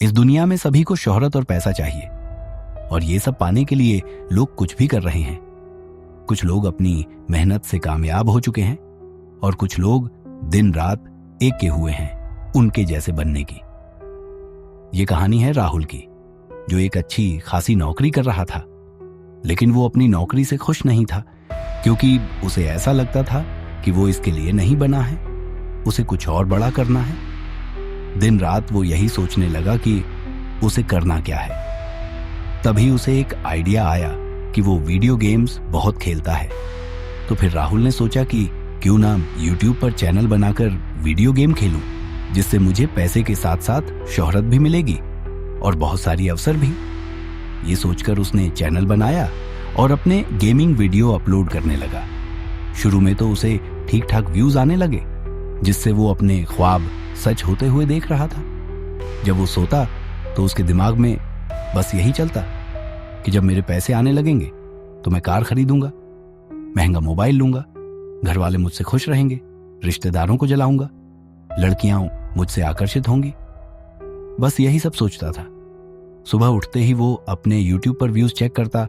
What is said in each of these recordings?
इस दुनिया में सभी को शोहरत और पैसा चाहिए और ये सब पाने के लिए लोग कुछ भी कर रहे हैं। कुछ लोग अपनी मेहनत से कामयाब हो चुके हैं और कुछ लोग दिन रात एक के हुए हैं उनके जैसे बनने की। ये कहानी है राहुल की, जो एक अच्छी खासी नौकरी कर रहा था, लेकिन वो अपनी नौकरी से खुश नहीं था क्योंकि उसे ऐसा लगता था कि वो इसके लिए नहीं बना है, उसे कुछ और बड़ा करना है। दिन रात वो यही सोचने लगा कि उसे करना क्या है। तभी उसे एक आइडिया आया कि वो वीडियो गेम्स बहुत खेलता है। तो फिर राहुल ने सोचा कि क्यों ना YouTube पर चैनल बनाकर वीडियो गेम खेलूं, जिससे मुझे पैसे के साथ साथ शोहरत भी मिलेगी और बहुत सारी अवसर भी। ये सोचकर उसने चैनल बनाया और अपने गेमिंग वीडियो अपलोड करने लगा। शुरू में तो उसे ठीक ठाक व्यूज आने लगे, जिससे वो अपने ख्वाब सच होते हुए देख रहा था। जब वो सोता तो उसके दिमाग में बस यही चलता कि जब मेरे पैसे आने लगेंगे तो मैं कार खरीदूंगा, महंगा मोबाइल लूंगा, घर वाले मुझसे खुश रहेंगे, रिश्तेदारों को जलाऊंगा, लड़कियां मुझसे आकर्षित होंगी। बस यही सब सोचता था। सुबह उठते ही वो अपने YouTube पर व्यूज चेक करता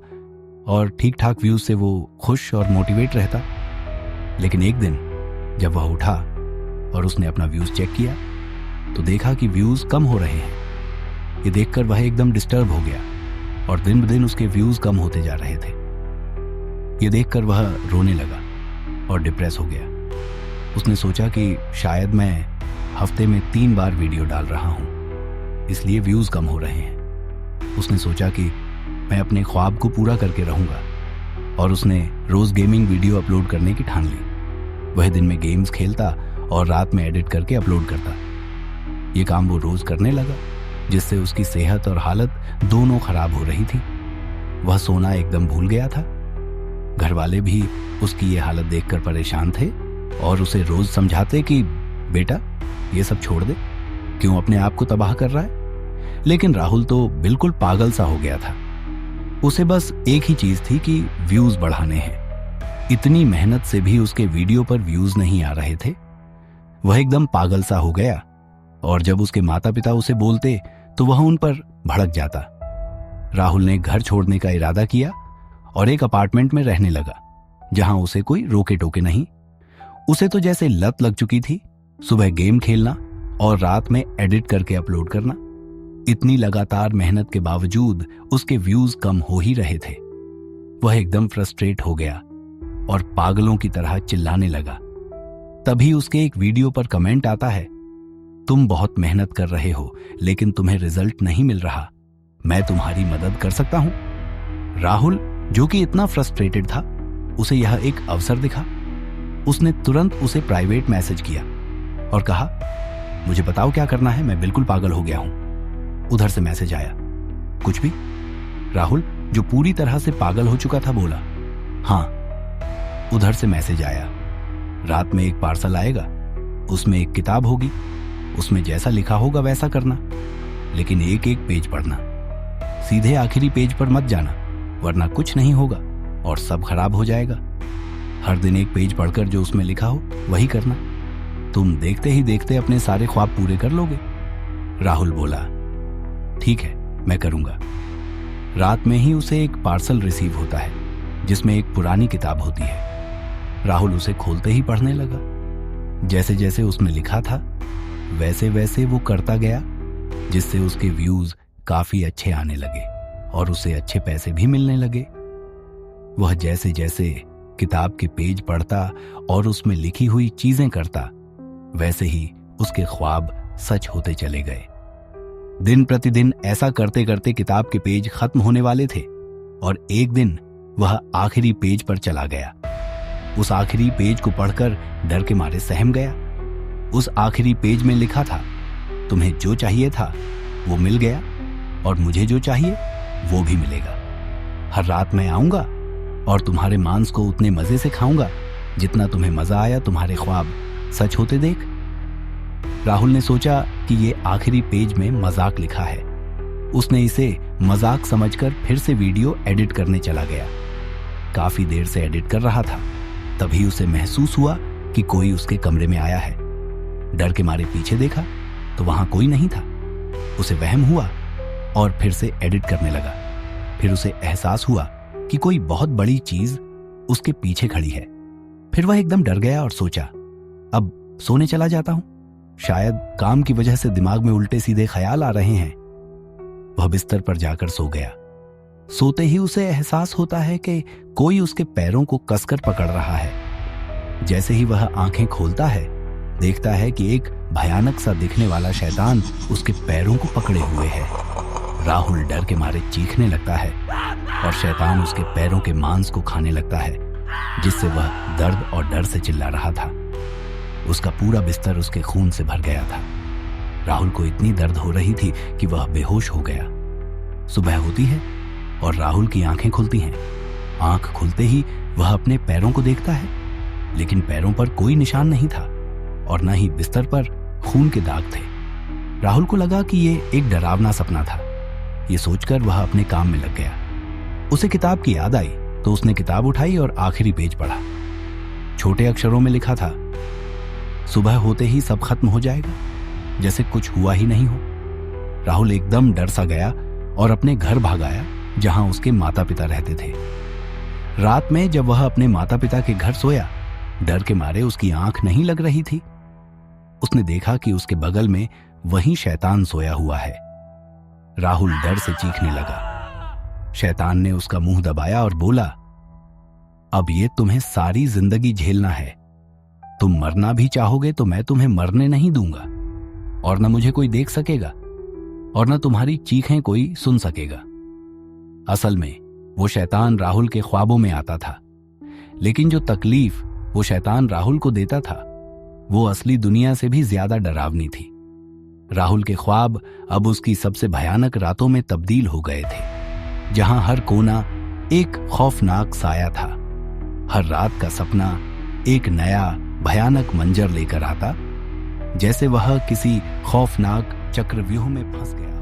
और ठीक ठाक व्यूज से वो खुश और मोटिवेट रहता। लेकिन एक दिन जब वह उठा और उसने अपना व्यूज चेक किया तो देखा कि व्यूज कम हो रहे हैं। ये देखकर वह एकदम डिस्टर्ब हो गया और दिन ब दिन उसके व्यूज कम होते जा रहे थे। ये देखकर वह रोने लगा और डिप्रेस हो गया। उसने सोचा कि शायद मैं हफ्ते में 3 बार वीडियो डाल रहा हूं, इसलिए व्यूज कम हो रहे हैं। उसने सोचा कि मैं अपने ख्वाब को पूरा करके रहूंगा और उसने रोज गेमिंग वीडियो अपलोड करने की ठान ली। वह दिन में गेम्स खेलता और रात में एडिट करके अपलोड करता। ये काम वो रोज करने लगा, जिससे उसकी सेहत और हालत दोनों खराब हो रही थी। वह सोना एकदम भूल गया था। घर वाले भी उसकी ये हालत देखकर परेशान थे और उसे रोज समझाते कि बेटा ये सब छोड़ दे, क्यों अपने आप को तबाह कर रहा है। लेकिन राहुल तो बिल्कुल पागल सा हो गया था। उसे बस एक ही चीज थी कि व्यूज बढ़ाने हैं। इतनी मेहनत से भी उसके वीडियो पर व्यूज नहीं आ रहे थे। वह एकदम पागल सा हो गया और जब उसके माता पिता उसे बोलते तो वह उन पर भड़क जाता। राहुल ने घर छोड़ने का इरादा किया और एक अपार्टमेंट में रहने लगा, जहां उसे कोई रोके टोके नहीं। उसे तो जैसे लत लग चुकी थी, सुबह गेम खेलना और रात में एडिट करके अपलोड करना। इतनी लगातार मेहनत के बावजूद उसके व्यूज कम हो ही रहे थे। वह एकदम फ्रस्ट्रेट हो गया और पागलों की तरह चिल्लाने लगा। तभी उसके एक वीडियो पर कमेंट आता है, तुम बहुत मेहनत कर रहे हो लेकिन तुम्हें रिजल्ट नहीं मिल रहा, मैं तुम्हारी मदद कर सकता हूं। राहुल, जो कि इतना फ्रस्ट्रेटेड था, उसे यह एक अवसर दिखा। उसने तुरंत उसे प्राइवेट मैसेज किया और कहा, मुझे बताओ क्या करना है, मैं बिल्कुल पागल हो गया हूं। उधर से मैसेज आया, कुछ भी? राहुल, जो पूरी तरह से पागल हो चुका था, बोला, हां। उधर से मैसेज आया, रात में एक पार्सल आएगा, उसमें एक किताब होगी, उसमें जैसा लिखा होगा वैसा करना, लेकिन एक एक पेज पढ़ना। सीधे आखिरी पेज पर मत जाना, वरना कुछ नहीं होगा और सब खराब हो जाएगा। हर दिन एक पेज पढ़कर जो उसमें लिखा हो वही करना। तुम देखते ही देखते अपने सारे ख्वाब पूरे कर लोगे। राहुल बोला, ठीक है, मैं करूंगा। रात में ही उसे एक पार्सल रिसीव होता है, जिसमें एक पुरानी किताब होती है। राहुल उसे खोलते ही पढ़ने लगा। जैसे जैसे उसमें लिखा था वैसे वैसे वो करता गया, जिससे उसके व्यूज काफी अच्छे आने लगे और उसे अच्छे पैसे भी मिलने लगे। वह जैसे जैसे किताब के पेज पढ़ता और उसमें लिखी हुई चीजें करता, वैसे ही उसके ख्वाब सच होते चले गए। दिन प्रतिदिन ऐसा करते करते किताब के पेज खत्म होने वाले थे और एक दिन वह आखिरी पेज पर चला गया। उस आखिरी पेज को पढ़कर डर के मारे सहम गया। उस आखिरी पेज में लिखा था, तुम्हें जो चाहिए था वो मिल गया और मुझे जो चाहिए वो भी मिलेगा। हर रात मैं आऊंगा और तुम्हारे मांस को उतने मजे से खाऊंगा जितना तुम्हें मजा आया तुम्हारे ख्वाब सच होते देख। राहुल ने सोचा कि ये आखिरी पेज में मजाक लिखा है। उसने इसे मजाक समझकर फिर से वीडियो एडिट करने चला गया। काफी देर से एडिट कर रहा था, तभी उसे महसूस हुआ कि कोई उसके कमरे में आया है। डर के मारे पीछे देखा तो वहां कोई नहीं था। उसे वहम हुआ और फिर से एडिट करने लगा। फिर उसे एहसास हुआ कि कोई बहुत बड़ी चीज उसके पीछे खड़ी है। फिर वह एकदम डर गया और सोचा, अब सोने चला जाता हूं, शायद काम की वजह से दिमाग में उल्टे सीधे ख्याल आ रहे हैं। वह बिस्तर पर जाकर सो गया। सोते ही उसे एहसास होता है कि कोई उसके पैरों को कसकर पकड़ रहा है। जैसे ही वह आंखें खोलता है, देखता है कि एक भयानक सा दिखने वाला शैतान उसके पैरों को पकड़े हुए है। राहुल डर के मारे चीखने लगता है और शैतान उसके पैरों के मांस को खाने लगता है, जिससे वह दर्द और डर से चिल्ला रहा था। उसका पूरा बिस्तर उसके खून से भर गया था। राहुल को इतनी दर्द हो रही थी कि वह बेहोश हो गया। सुबह होती है और राहुल की आंखें खुलती हैं। आंख खुलते ही वह अपने पैरों को देखता है, लेकिन पैरों पर कोई निशान नहीं था और न ही बिस्तर पर खून के दाग थे। राहुल को लगा कि ये एक डरावना सपना था। ये सोचकर वह अपने काम में लग गया। उसे किताब की याद आई तो उसने किताब उठाई और आखिरी पेज पढ़ा। छोटे अक्षरों में लिखा था, सुबह होते ही सब खत्म हो जाएगा, जैसे कुछ हुआ ही नहीं हो। राहुल एकदम डर सा गया और अपने घर भाग आया, जहां उसके माता पिता रहते थे। रात में जब वह अपने माता पिता के घर सोया, डर के मारे उसकी आंख नहीं लग रही थी। उसने देखा कि उसके बगल में वही शैतान सोया हुआ है। राहुल डर से चीखने लगा। शैतान ने उसका मुंह दबाया और बोला, अब ये तुम्हें सारी जिंदगी झेलना है। तुम मरना भी चाहोगे तो मैं तुम्हें मरने नहीं दूंगा, और न मुझे कोई देख सकेगा और न तुम्हारी चीखें कोई सुन सकेगा। असल में वो शैतान राहुल के ख्वाबों में आता था, लेकिन जो तकलीफ वो शैतान राहुल को देता था वो असली दुनिया से भी ज्यादा डरावनी थी। राहुल के ख्वाब अब उसकी सबसे भयानक रातों में तब्दील हो गए थे, जहां हर कोना एक खौफनाक साया था। हर रात का सपना एक नया भयानक मंजर लेकर आता, जैसे वह किसी खौफनाक चक्रव्यूह में फंस गया।